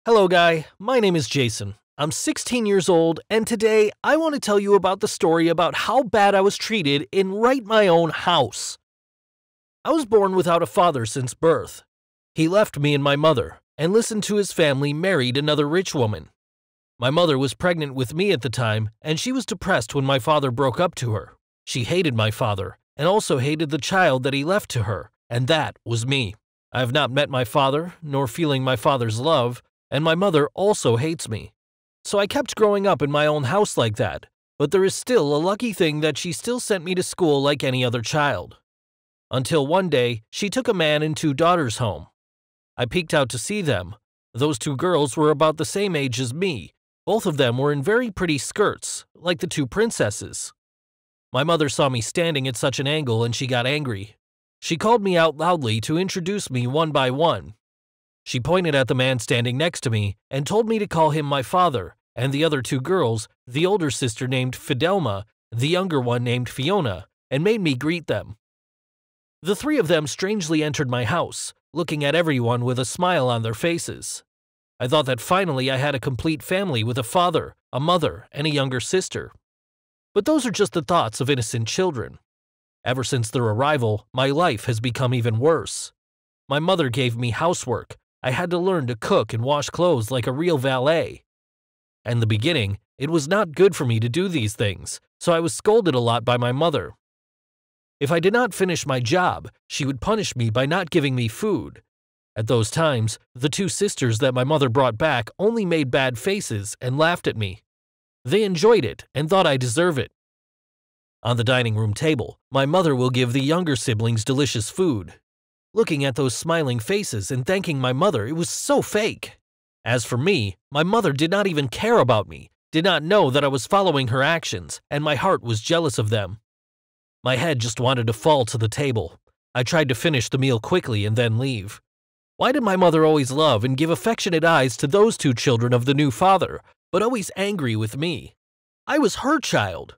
Hello, guy. My name is Jason. I'm 16 years old, and today I want to tell you about the story about how bad I was treated in right my own house. I was born without a father since birth. He left me and my mother, and listened to his family married another rich woman. My mother was pregnant with me at the time, and she was depressed when my father broke up to her. She hated my father, and also hated the child that he left to her, and that was me. I have not met my father, nor feeling my father's love, and my mother also hates me. So I kept growing up in my own house like that, but there is still a lucky thing that she still sent me to school like any other child. Until one day, she took a man and two daughters home. I peeked out to see them. Those two girls were about the same age as me. Both of them were in very pretty skirts, like the two princesses. My mother saw me standing at such an angle and she got angry. She called me out loudly to introduce me one by one. She pointed at the man standing next to me and told me to call him my father, and the other two girls, the older sister named Fidelma, the younger one named Fiona, and made me greet them. The three of them strangely entered my house, looking at everyone with a smile on their faces. I thought that finally I had a complete family with a father, a mother, and a younger sister. But those are just the thoughts of innocent children. Ever since their arrival, my life has become even worse. My mother gave me housework. I had to learn to cook and wash clothes like a real valet. In the beginning, it was not good for me to do these things, so I was scolded a lot by my mother. If I did not finish my job, she would punish me by not giving me food. At those times, the two sisters that my mother brought back only made bad faces and laughed at me. They enjoyed it and thought I deserve it. On the dining room table, my mother will give the younger siblings delicious food. Looking at those smiling faces and thanking my mother, it was so fake. As for me, my mother did not even care about me, did not know that I was following her actions, and my heart was jealous of them. My head just wanted to fall to the table. I tried to finish the meal quickly and then leave. Why did my mother always love and give affectionate eyes to those two children of the new father, but always angry with me? I was her child.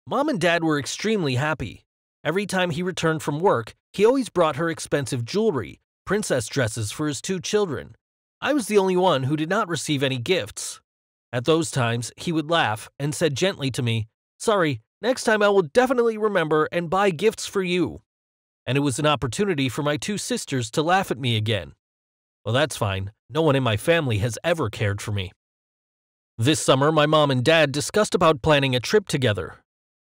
Mom and Dad were extremely happy. Every time he returned from work, he always brought her expensive jewelry, princess dresses for his two children. I was the only one who did not receive any gifts. At those times, he would laugh and said gently to me, "Sorry, next time I will definitely remember and buy gifts for you." And it was an opportunity for my two sisters to laugh at me again. Well, that's fine. No one in my family has ever cared for me. This summer, my mom and dad discussed about planning a trip together.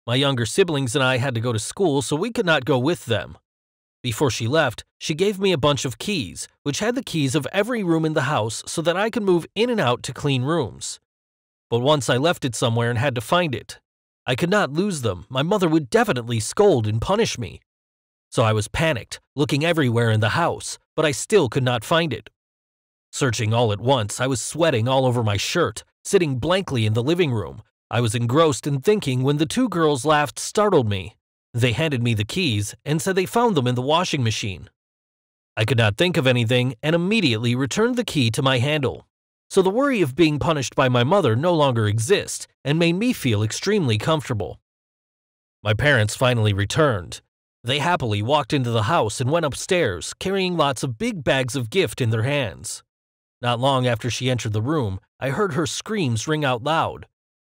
My younger siblings and I had to go to school, so we could not go with them. Before she left, she gave me a bunch of keys, which had the keys of every room in the house so that I could move in and out to clean rooms. But once I left it somewhere and had to find it. I could not lose them. My mother would definitely scold and punish me. So I was panicked, looking everywhere in the house, but I still could not find it. Searching all at once, I was sweating all over my shirt, sitting blankly in the living room. I was engrossed in thinking when the two girls laughed startled me. They handed me the keys and said they found them in the washing machine. I could not think of anything and immediately returned the key to my handle. So the worry of being punished by my mother no longer exists and made me feel extremely comfortable. My parents finally returned. They happily walked into the house and went upstairs, carrying lots of big bags of gift in their hands. Not long after she entered the room, I heard her screams ring out loud.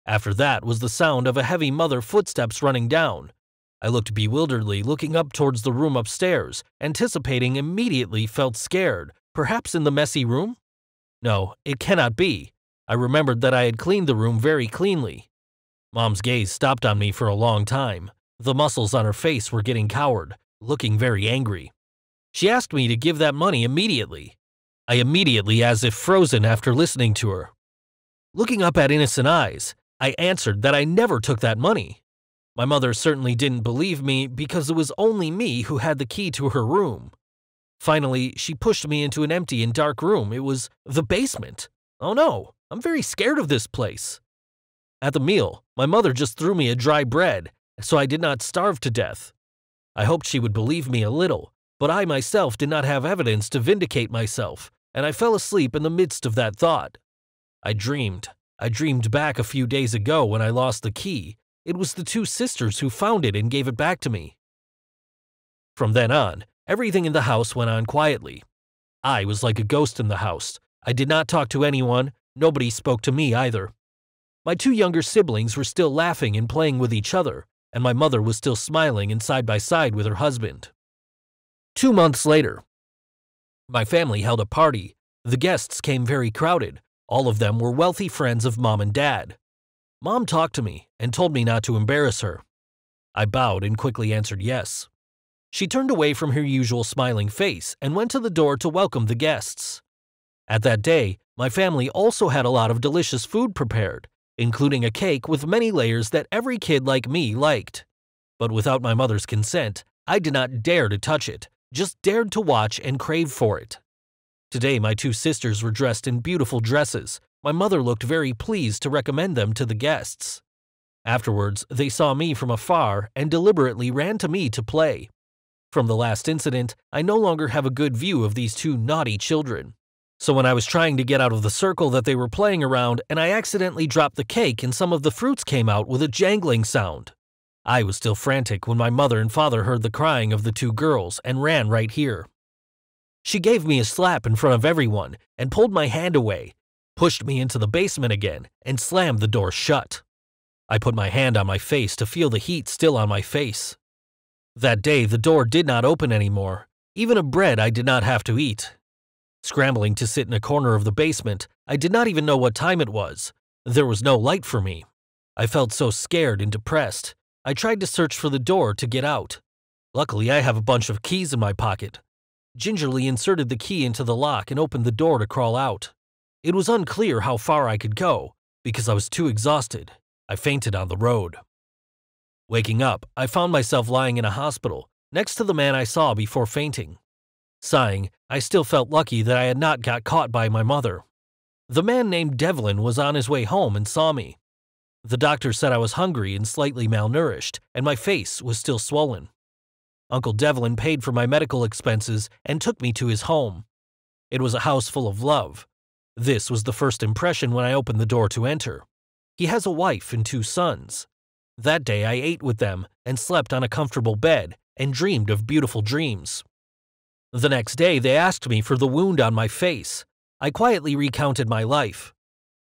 After that was the sound of a heavy mother footsteps running down. I looked bewilderedly, looking up towards the room upstairs, anticipating immediately felt scared, perhaps in the messy room? No, it cannot be. I remembered that I had cleaned the room very cleanly. Mom's gaze stopped on me for a long time. The muscles on her face were getting coward, looking very angry. She asked me to give that money immediately. I immediately as if frozen after listening to her. Looking up at innocent eyes, I answered that I never took that money. My mother certainly didn't believe me because it was only me who had the key to her room. Finally, she pushed me into an empty and dark room. It was the basement. Oh no, I'm very scared of this place. At the meal, my mother just threw me a dry bread, so I did not starve to death. I hoped she would believe me a little, but I myself did not have evidence to vindicate myself, and I fell asleep in the midst of that thought. I dreamed back a few days ago when I lost the key. It was the two sisters who found it and gave it back to me. From then on, everything in the house went on quietly. I was like a ghost in the house. I did not talk to anyone, nobody spoke to me either. My two younger siblings were still laughing and playing with each other, and my mother was still smiling and side by side with her husband. 2 months later, my family held a party. The guests came very crowded. All of them were wealthy friends of Mom and Dad. Mom talked to me and told me not to embarrass her. I bowed and quickly answered yes. She turned away from her usual smiling face and went to the door to welcome the guests. At that day, my family also had a lot of delicious food prepared, including a cake with many layers that every kid like me liked. But without my mother's consent, I did not dare to touch it, just dared to watch and crave for it. Today, my two sisters were dressed in beautiful dresses. My mother looked very pleased to recommend them to the guests. Afterwards, they saw me from afar and deliberately ran to me to play. From the last incident, I no longer have a good view of these two naughty children. So when I was trying to get out of the circle that they were playing around and I accidentally dropped the cake and some of the fruits came out with a jangling sound. I was still frantic when my mother and father heard the crying of the two girls and ran right here. She gave me a slap in front of everyone and pulled my hand away, pushed me into the basement again, and slammed the door shut. I put my hand on my face to feel the heat still on my face. That day, the door did not open anymore. Even a bread I did not have to eat. Scrambling to sit in a corner of the basement, I did not even know what time it was. There was no light for me. I felt so scared and depressed. I tried to search for the door to get out. Luckily, I have a bunch of keys in my pocket. Gingerly inserted the key into the lock and opened the door to crawl out. It was unclear how far I could go, because I was too exhausted. I fainted on the road. Waking up, I found myself lying in a hospital, next to the man I saw before fainting. Sighing, I still felt lucky that I had not got caught by my mother. The man named Devlin was on his way home and saw me. The doctor said I was hungry and slightly malnourished, and my face was still swollen. Uncle Devlin paid for my medical expenses and took me to his home. It was a house full of love. This was the first impression when I opened the door to enter. He has a wife and 2 sons. That day I ate with them and slept on a comfortable bed and dreamed of beautiful dreams. The next day they asked me for the wound on my face. I quietly recounted my life.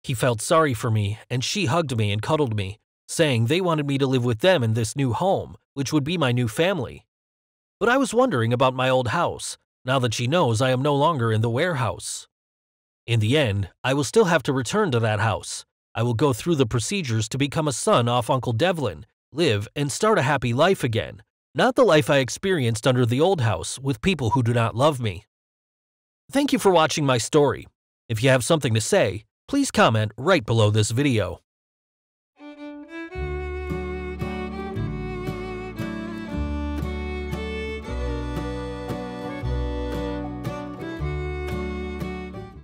He felt sorry for me and she hugged me and cuddled me, saying they wanted me to live with them in this new home, which would be my new family. But I was wondering about my old house, now that she knows I am no longer in the warehouse. In the end, I will still have to return to that house. I will go through the procedures to become a son off Uncle Devlin, live and start a happy life again, not the life I experienced under the old house with people who do not love me. Thank you for watching my story. If you have something to say, please comment right below this video.